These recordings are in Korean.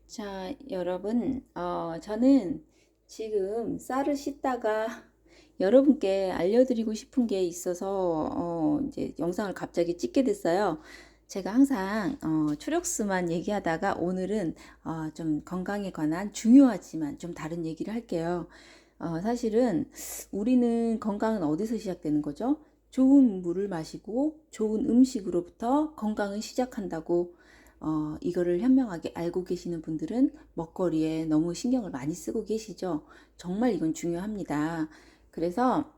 자, 여러분, 저는 지금 쌀을 씻다가 여러분께 알려드리고 싶은 게 있어서 이제 영상을 갑자기 찍게 됐어요. 제가 항상 추력스만 얘기하다가 오늘은 좀 건강에 관한 중요하지만 좀 다른 얘기를 할게요. 사실은 우리는 건강은 어디서 시작되는 거죠? 좋은 물을 마시고 좋은 음식으로부터 건강을 시작한다고 이거를 현명하게 알고 계시는 분들은 먹거리에 너무 신경을 많이 쓰고 계시죠. 정말 이건 중요합니다. 그래서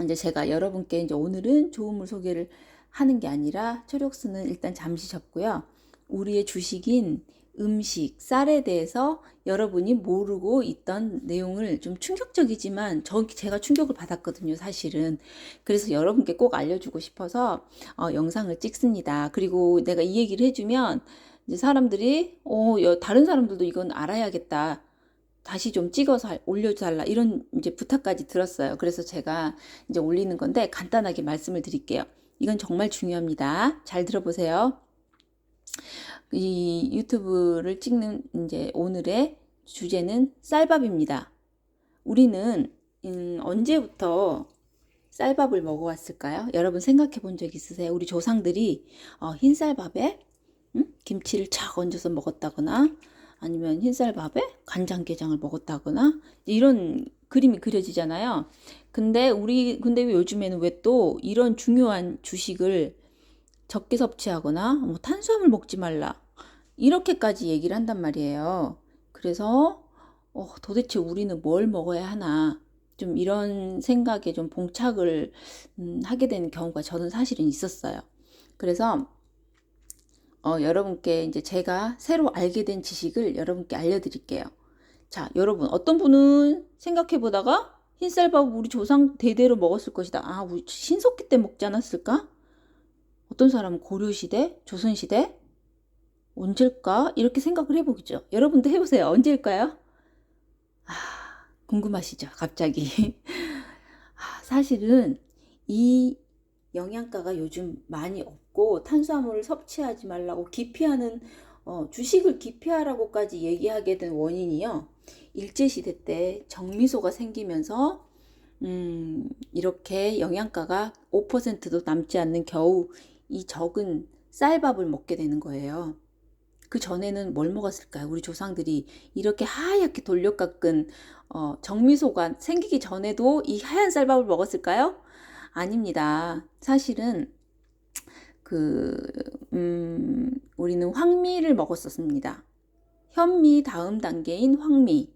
이제 제가 여러분께 이제 오늘은 좋은 물 소개를 하는 게 아니라 초록수는 일단 잠시 접고요. 우리의 주식인 음식, 쌀에 대해서 여러분이 모르고 있던 내용을 좀 충격적이지만 제가 충격을 받았거든요, 사실은. 그래서 여러분께 꼭 알려주고 싶어서 영상을 찍습니다. 그리고 내가 이 얘기를 해주면 이제 사람들이 다른 사람들도 이건 알아야겠다. 다시 좀 찍어서 올려달라 이런 이제 부탁까지 들었어요. 그래서 제가 이제 올리는 건데 간단하게 말씀을 드릴게요. 이건 정말 중요합니다. 잘 들어보세요. 이 유튜브를 찍는 이제 오늘의 주제는 쌀밥입니다. 우리는 언제부터 쌀밥을 먹어왔을까요? 여러분 생각해 본 적 있으세요? 우리 조상들이 흰쌀밥에 김치를 착 얹어서 먹었다거나 아니면 흰쌀밥에 간장게장을 먹었다거나 이런 그림이 그려지잖아요. 근데 왜 요즘에는 왜 또 이런 중요한 주식을 적게 섭취하거나 뭐 탄수화물 먹지 말라 이렇게까지 얘기를 한단 말이에요. 그래서 도대체 우리는 뭘 먹어야 하나 좀 이런 생각에 좀 봉착을 하게 되는 경우가 저는 사실은 있었어요. 그래서 여러분께 이제 제가 새로 알게 된 지식을 여러분께 알려드릴게요. 자, 여러분, 어떤 분은 생각해 보다가 흰쌀밥 우리 조상 대대로 먹었을 것이다. 아, 우리 신석기 때 먹지 않았을까? 어떤 사람은 고려시대, 조선시대, 언제일까? 이렇게 생각을 해보겠죠. 여러분도 해보세요. 언제일까요? 아, 궁금하시죠? 갑자기. 사실은 이 영양가가 요즘 많이 없고 탄수화물을 섭취하지 말라고 기피하는 주식을 기피하라고까지 얘기하게 된 원인이요. 일제시대 때 정미소가 생기면서 이렇게 영양가가 5%도 남지 않는 겨우 이 적은 쌀밥을 먹게 되는 거예요. 그 전에는 뭘 먹었을까요? 우리 조상들이 이렇게 하얗게 돌려깎은 정미소가 생기기 전에도 이 하얀 쌀밥을 먹었을까요? 아닙니다. 사실은 우리는 황미를 먹었었습니다. 현미 다음 단계인 황미.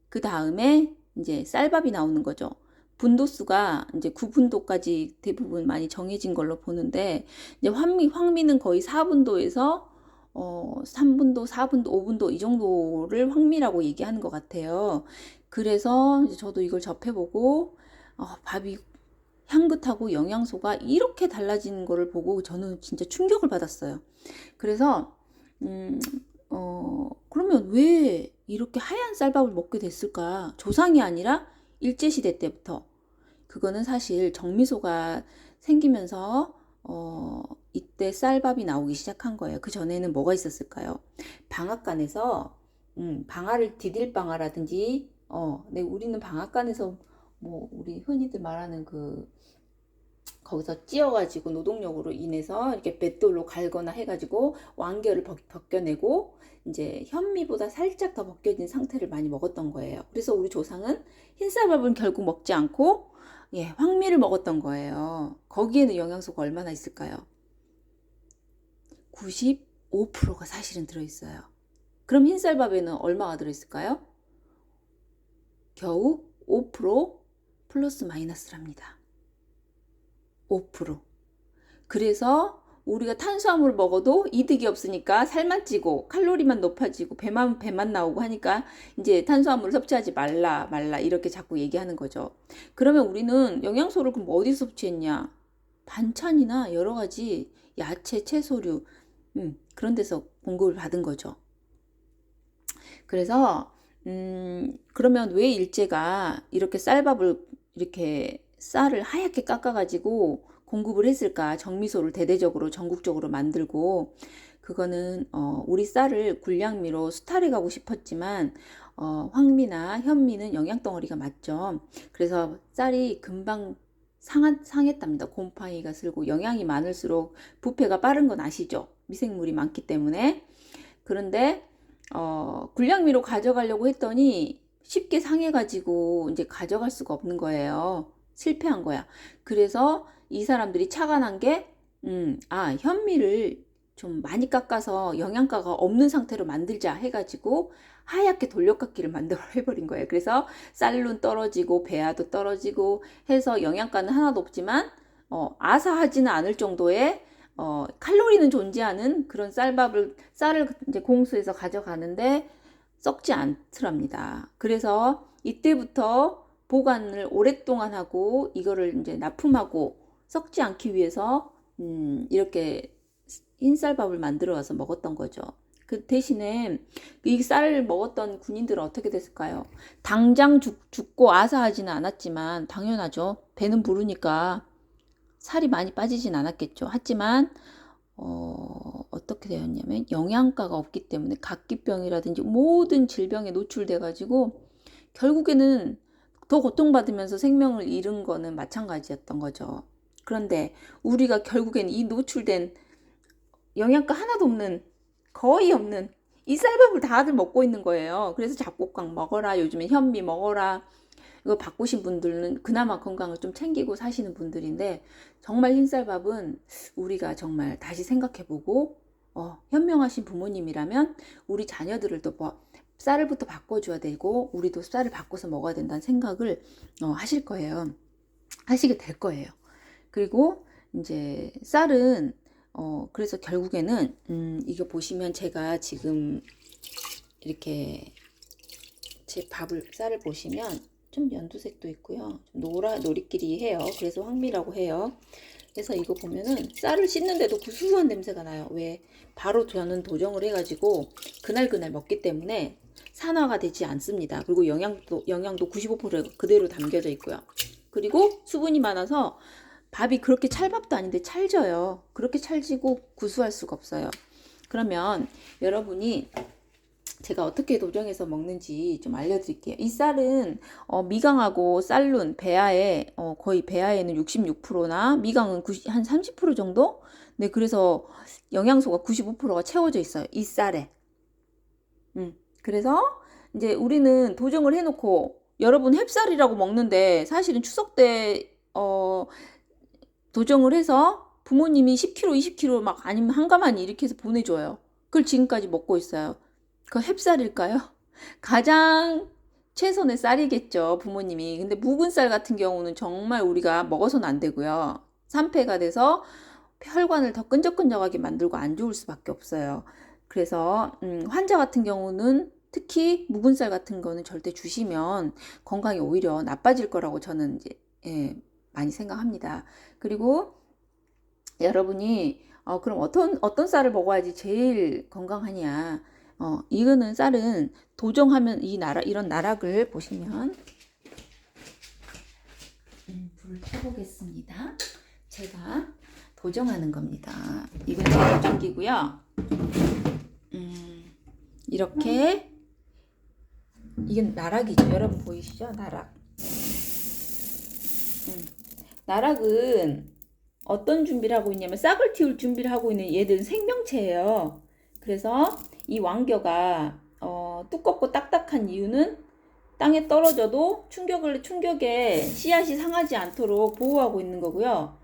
그 다음에 이제 쌀밥이 나오는 거죠. 분도수가 이제 9분도까지 대부분 많이 정해진 걸로 보는데 이제 황미는 거의 4분도에서 3분도, 4분도, 5분도 이 정도를 황미라고 얘기하는 것 같아요. 그래서 이제 저도 이걸 접해보고 밥이 향긋하고 영양소가 이렇게 달라지는 거를 보고 저는 진짜 충격을 받았어요. 그래서 그러면 왜 이렇게 하얀 쌀밥을 먹게 됐을까? 조상이 아니라 일제시대 때부터. 그거는 사실 정미소가 생기면서 이때 쌀밥이 나오기 시작한 거예요. 그 전에는 뭐가 있었을까요? 방앗간에서 방아를 디딜방아라든지 네, 우리는 방앗간에서 뭐 우리 흔히들 말하는 거기서 찧어가지고 노동력으로 인해서 이렇게 뱃돌로 갈거나 해가지고 완결을 벗겨내고 이제 현미보다 살짝 더 벗겨진 상태를 많이 먹었던 거예요. 그래서 우리 조상은 흰쌀밥은 결국 먹지 않고 황미를 먹었던 거예요. 거기에는 영양소가 얼마나 있을까요? 95%가 사실은 들어있어요. 그럼 흰쌀밥에는 얼마가 들어있을까요? 겨우 5% 플러스 마이너스랍니다. 5%. 그래서 우리가 탄수화물을 먹어도 이득이 없으니까 살만 찌고 칼로리만 높아지고 배만 나오고 하니까 이제 탄수화물을 섭취하지 말라 이렇게 자꾸 얘기하는 거죠. 그러면 우리는 영양소를 그럼 어디서 섭취했냐? 반찬이나 여러 가지 야채, 채소류 그런 데서 공급을 받은 거죠. 그래서 그러면 왜 일제가 이렇게 이렇게 쌀을 하얗게 깎아가지고 공급을 했을까? 정미소를 대대적으로 전국적으로 만들고 그거는 우리 쌀을 굴량미로 수탈해 가고 싶었지만 황미나 현미는 영양덩어리가 맞죠. 그래서 쌀이 금방 상했답니다. 곰팡이가 슬고 영양이 많을수록 부패가 빠른 건 아시죠? 미생물이 많기 때문에. 그런데 굴량미로 가져가려고 했더니 쉽게 상해가지고 이제 가져갈 수가 없는 거예요. 실패한 거야. 그래서 이 사람들이 착안한 게 현미를 좀 많이 깎아서 영양가가 없는 상태로 만들자 해가지고 하얗게 돌려깎기를 만들어 해버린 거예요. 그래서 쌀룬 떨어지고 배아도 떨어지고 해서 영양가는 하나도 없지만 아사하지는 않을 정도의 칼로리는 존재하는 그런 쌀을 이제 공수해서 가져가는데 썩지 않더랍니다. 그래서 이때부터 보관을 오랫동안 하고 이거를 이제 납품하고 썩지 않기 위해서 이렇게 흰쌀밥을 만들어 와서 먹었던 거죠. 그 대신에 이 쌀을 먹었던 군인들은 어떻게 됐을까요? 당장 죽고 아사하지는 않았지만 당연하죠. 배는 부르니까 살이 많이 빠지진 않았겠죠. 하지만 어떻게 되었냐면 영양가가 없기 때문에 각기병이라든지 모든 질병에 노출돼 가지고 결국에는 더 고통받으면서 생명을 잃은 거는 마찬가지였던 거죠. 그런데 우리가 결국엔 이 노출된 영양가 하나도 없는, 거의 없는 이 쌀밥을 다들 먹고 있는 거예요. 그래서 잡곡광 먹어라, 요즘에 현미 먹어라, 이거 바꾸신 분들은 그나마 건강을 좀 챙기고 사시는 분들인데 정말 흰쌀밥은 우리가 정말 다시 생각해보고 현명하신 부모님이라면 우리 자녀들을 또 쌀을부터 바꿔줘야 되고 우리도 쌀을 바꿔서 먹어야 된다는 생각을 하실 거예요. 하시게 될 거예요. 그리고 이제 쌀은 그래서 결국에는 이거 보시면 제가 지금 이렇게 제 쌀을 보시면 좀 연두색도 있고요. 노리끼리 해요. 그래서 황미라고 해요. 그래서 이거 보면은 쌀을 씻는데도 구수한 냄새가 나요. 왜? 바로 저는 도정을 해가지고 그날 먹기 때문에 산화가 되지 않습니다. 그리고 영양도 95% 그대로 담겨져 있고요. 그리고 수분이 많아서 밥이 그렇게 찰밥도 아닌데 찰져요. 그렇게 찰지고 구수할 수가 없어요. 그러면 여러분이 제가 어떻게 도정해서 먹는지 좀 알려드릴게요. 이 쌀은 미강하고 쌀룬, 배아에 거의 배아에는 66%나 미강은 한 30% 정도? 네, 그래서 영양소가 95%가 채워져 있어요. 이 쌀에. 그래서 이제 우리는 도정을 해놓고 여러분 햅쌀이라고 먹는데 사실은 추석 때 도정을 해서 부모님이 10kg, 20kg 막 아니면 한가마니 이렇게 해서 보내줘요. 그걸 지금까지 먹고 있어요. 그 햅쌀일까요? 가장 최선의 쌀이겠죠, 부모님이. 근데 묵은 쌀 같은 경우는 정말 우리가 먹어서는 안 되고요. 산패가 돼서 혈관을 더 끈적끈적하게 만들고 안 좋을 수밖에 없어요. 그래서 환자 같은 경우는 특히 묵은 쌀 같은 거는 절대 주시면 건강이 오히려 나빠질 거라고 저는 이제 많이 생각합니다. 그리고 여러분이 그럼 어떤 쌀을 먹어야지 제일 건강하냐? 이거는 쌀은 도정하면 이런 나락을 보시면 불을 켜보겠습니다. 제가 도정하는 겁니다. 이건 제 도정기고요. 이렇게 이건 나락이죠. 여러분 보이시죠? 나락. 나락은 어떤 준비를 하고 있냐면 싹을 틔울 준비를 하고 있는 얘들은 생명체예요. 그래서 이 왕겨가 두껍고 딱딱한 이유는 땅에 떨어져도 충격에 씨앗이 상하지 않도록 보호하고 있는 거고요.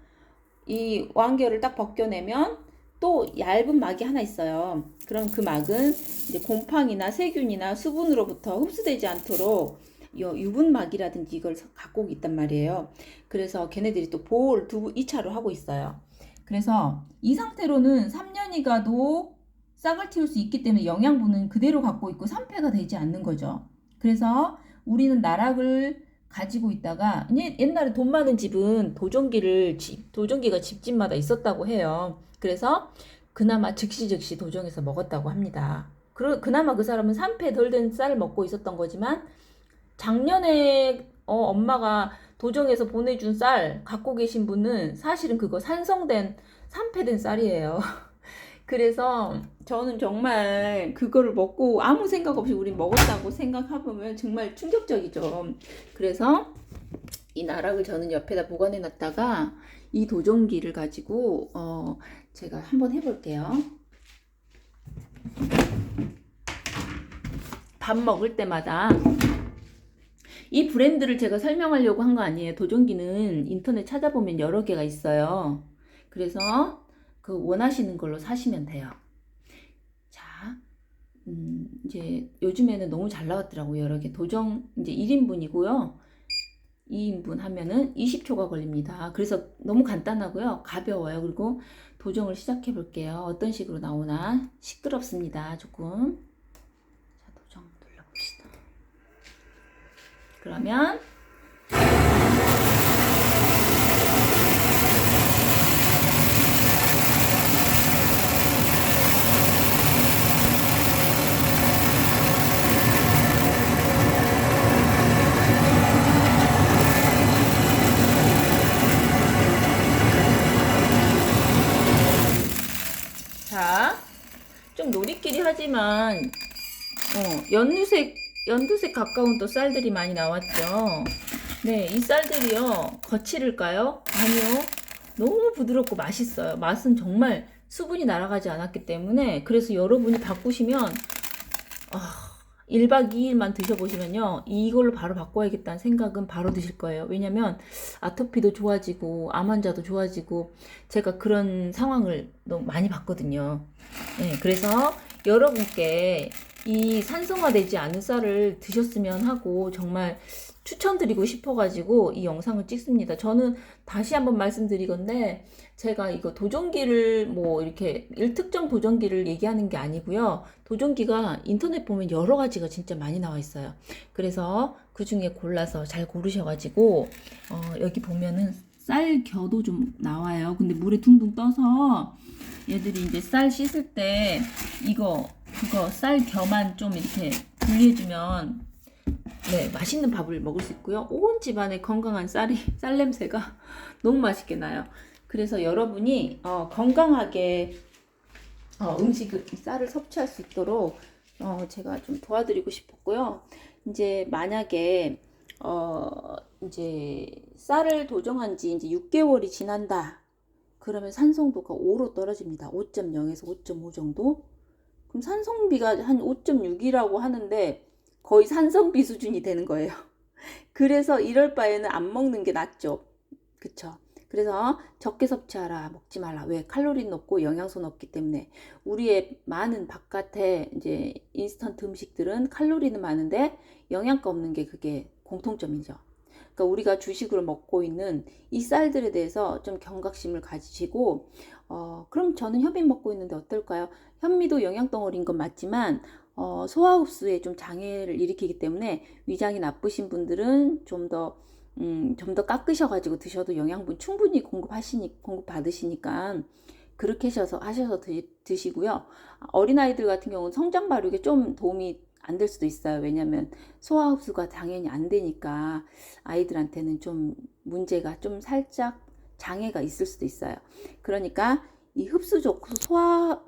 이 왕겨를 딱 벗겨내면 또 얇은 막이 하나 있어요. 그럼 그 막은 이제 곰팡이나 세균이나 수분으로부터 흡수되지 않도록 유분막이라든지 이걸 갖고 있단 말이에요. 그래서 걔네들이 또 보호를 2차로 하고 있어요. 그래서 이 상태로는 3년이 가도 싹을 틔울 수 있기 때문에 영양분은 그대로 갖고 있고 산패가 되지 않는 거죠. 그래서 우리는 나락을 가지고 있다가 옛날에 돈 많은 집은 도정기가 집집마다 있었다고 해요. 그래서 그나마 즉시 도정해서 먹었다고 합니다. 그나마 그 사람은 산패 덜 된 쌀을 먹고 있었던 거지만 작년에 엄마가 도정해서 보내준 쌀 갖고 계신 분은 사실은 그거 산패된 쌀이에요. 그래서 저는 정말 그거를 먹고 아무 생각 없이 우리 먹었다고 생각해보면 정말 충격적이죠. 그래서 이 나락을 저는 옆에다 보관해 놨다가 이 도전기를 가지고 제가 한번 해볼게요. 밥 먹을 때마다 이 브랜드를 제가 설명하려고 한 거 아니에요. 도전기는 인터넷 찾아보면 여러 개가 있어요. 그래서 그 원하시는 걸로 사시면 돼요. 자, 이제 요즘에는 너무 잘 나왔더라고요. 여러 개. 도전 이제 1인분이고요. 2인분 하면은 20초가 걸립니다. 그래서 너무 간단하고요. 가벼워요. 그리고 도정을 시작해 볼게요. 어떤 식으로 나오나. 시끄럽습니다. 조금. 자, 도정 눌러봅시다. 그러면 자, 좀 놀이끼리 하지만 연두색 가까운 또 쌀들이 많이 나왔죠. 네, 이 쌀들이요. 거칠을까요? 아니요. 너무 부드럽고 맛있어요. 맛은 정말 수분이 날아가지 않았기 때문에 그래서 여러분이 바꾸시면 1박 2일만 드셔보시면요. 이걸로 바로 바꿔야겠다는 생각은 바로 드실 거예요. 왜냐면 아토피도 좋아지고 암 환자도 좋아지고 제가 그런 상황을 너무 많이 봤거든요. 네, 그래서 여러분께 이 산성화되지 않은 쌀을 드셨으면 하고 정말 추천드리고 싶어가지고 이 영상을 찍습니다. 저는 다시 한번 말씀드리건데 제가 이거 도전기를 뭐 이렇게 일특정 도전기를 얘기하는 게 아니고요. 도전기가 인터넷 보면 여러 가지가 진짜 많이 나와 있어요. 그래서 그 중에 골라서 잘 고르셔가지고 여기 보면은 쌀 겨도 좀 나와요. 근데 물에 둥둥 떠서 얘들이 이제 쌀 씻을 때 그거 쌀 겨만 좀 이렇게 분리해주면 네, 맛있는 밥을 먹을 수 있고요. 온 집안에 건강한 쌀 냄새가 너무 맛있게 나요. 그래서 여러분이 건강하게 쌀을 섭취할 수 있도록 제가 좀 도와드리고 싶었고요. 이제 만약에 이제 쌀을 도정한 지 이제 6개월이 지난다. 그러면 산성도가 5로 떨어집니다. 5.0에서 5.5 정도? 그럼 산성비가 한 5.6이라고 하는데 거의 산성비 수준이 되는 거예요. 그래서 이럴 바에는 안 먹는 게 낫죠. 그쵸? 그래서 적게 섭취하라, 먹지 말라. 왜? 칼로리는 없고 영양소는 없기 때문에. 우리의 많은 바깥에 이제 인스턴트 음식들은 칼로리는 많은데 영양가 없는 게 그게 공통점이죠. 그러니까 우리가 주식으로 먹고 있는 이 쌀들에 대해서 좀 경각심을 가지시고 그럼 저는 현미 먹고 있는데 어떨까요? 현미도 영양덩어리인 건 맞지만 소화흡수에 좀 장애를 일으키기 때문에 위장이 나쁘신 분들은 좀 더 깎으셔가지고 드셔도 영양분 충분히 공급받으시니까 그렇게 하셔서 드시고요. 어린아이들 같은 경우는 성장 발육에 좀 도움이 안 될 수도 있어요. 왜냐면 소화흡수가 당연히 안 되니까 아이들한테는 좀 문제가 좀 살짝 장애가 있을 수도 있어요. 그러니까 이 흡수 좋고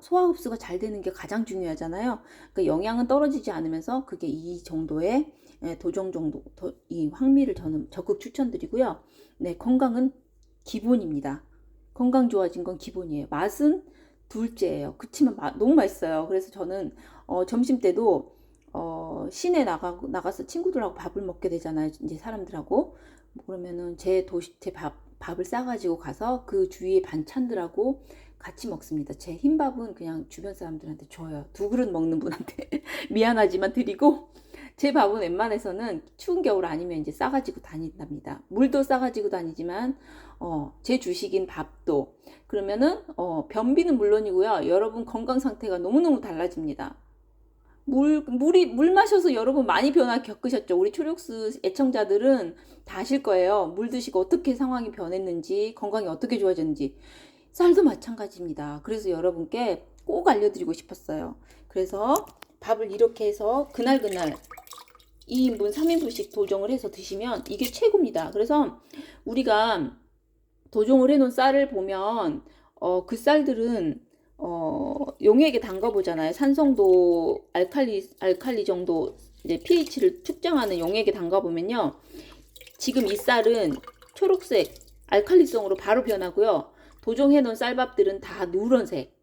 소화 흡수가 잘 되는 게 가장 중요하잖아요. 그러니까 영양은 떨어지지 않으면서 그게 이 정도의 도정 정도 이 황미를 저는 적극 추천드리고요. 네, 건강은 기본입니다. 건강 좋아진 건 기본이에요. 맛은 둘째예요. 그치만 너무 맛있어요. 그래서 저는 점심 때도 시내 나가서 친구들하고 밥을 먹게 되잖아요. 이제 사람들하고 그러면은 밥을 싸가지고 가서 그 주위의 반찬들하고 같이 먹습니다. 제 흰밥은 그냥 주변 사람들한테 줘요. 2그릇 먹는 분한테 미안하지만 드리고 제 밥은 웬만해서는 추운 겨울 아니면 이제 싸가지고 다닌답니다. 물도 싸가지고 다니지만 제 주식인 밥도 그러면은 변비는 물론이고요. 여러분 건강 상태가 너무너무 달라집니다. 물 마셔서 여러분 많이 변화 겪으셨죠? 우리 초록스 애청자들은 다 아실 거예요. 물 드시고 어떻게 상황이 변했는지, 건강이 어떻게 좋아졌는지. 쌀도 마찬가지입니다. 그래서 여러분께 꼭 알려드리고 싶었어요. 그래서 밥을 이렇게 해서 그날그날 2인분, 3인분씩 도정을 해서 드시면 이게 최고입니다. 그래서 우리가 도정을 해놓은 쌀을 보면 그 쌀들은 용액에 담가 보잖아요. 산성도 알칼리 정도 이제 pH를 측정하는 용액에 담가 보면요. 지금 이 쌀은 초록색 알칼리성으로 바로 변하고요. 도종해 놓은 쌀밥들은 다 누런색.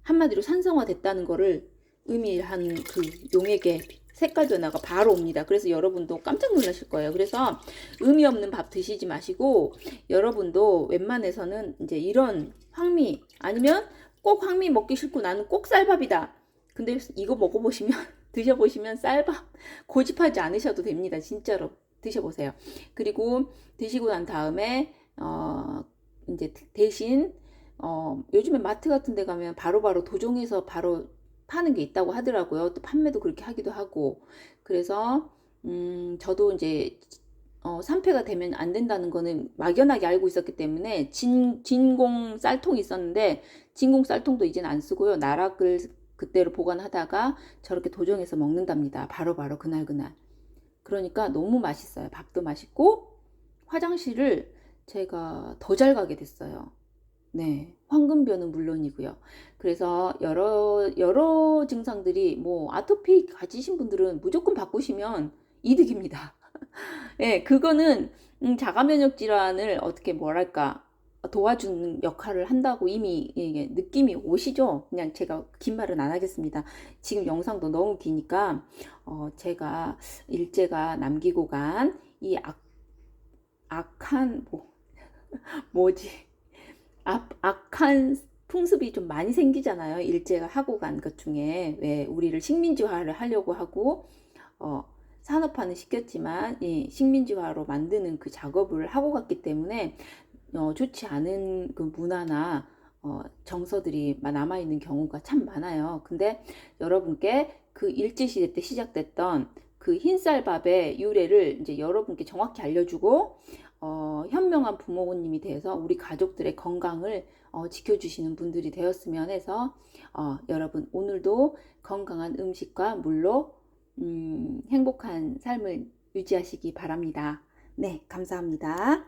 한마디로 산성화 됐다는 거를 의미한 그 용액의 색깔 변화가 바로 옵니다. 그래서 여러분도 깜짝 놀라실 거예요. 그래서 의미 없는 밥 드시지 마시고 여러분도 웬만해서는 이제 이런 황미 아니면 꼭 황미 먹기 싫고 나는 꼭 쌀밥이다. 근데 이거 먹어보시면 드셔보시면 쌀밥 고집하지 않으셔도 됩니다. 진짜로 드셔보세요. 그리고 드시고 난 다음에 이제 대신 요즘에 마트 같은 데 가면 바로바로 도종해서 바로 파는 게 있다고 하더라고요. 또 판매도 그렇게 하기도 하고. 그래서 저도 이제 산패가 되면 안 된다는 거는 막연하게 알고 있었기 때문에 진공 쌀통이 있었는데 진공 쌀통도 이제는 안 쓰고요. 나락을 그대로 보관하다가 저렇게 도정해서 먹는답니다. 바로바로 그날그날. 그러니까 너무 맛있어요. 밥도 맛있고 화장실을 제가 더 잘 가게 됐어요. 네, 황금변은 물론이고요. 그래서 여러 증상들이 뭐 아토피 가지신 분들은 무조건 바꾸시면 이득입니다. 예, 그거는 자가 면역 질환을 어떻게 뭐랄까 도와주는 역할을 한다고 이미 이게 느낌이 오시죠? 그냥 제가 긴 말은 안 하겠습니다. 지금 영상도 너무 기니까 제가 일제가 남기고 간 이 악한 뭐지? 악한 풍습이 좀 많이 생기잖아요. 일제가 하고 간 것 중에 왜 우리를 식민지화를 하려고 하고 산업화는 시켰지만 이 식민지화로 만드는 그 작업을 하고 갔기 때문에 좋지 않은 그 문화나 정서들이 남아있는 경우가 참 많아요. 근데 여러분께 그 일제시대 때 시작됐던 그 흰쌀밥의 유래를 이제 여러분께 정확히 알려주고 현명한 부모님이 되어서 우리 가족들의 건강을 지켜주시는 분들이 되었으면 해서 여러분 오늘도 건강한 음식과 물로 행복한 삶을 유지하시기 바랍니다. 네, 감사합니다.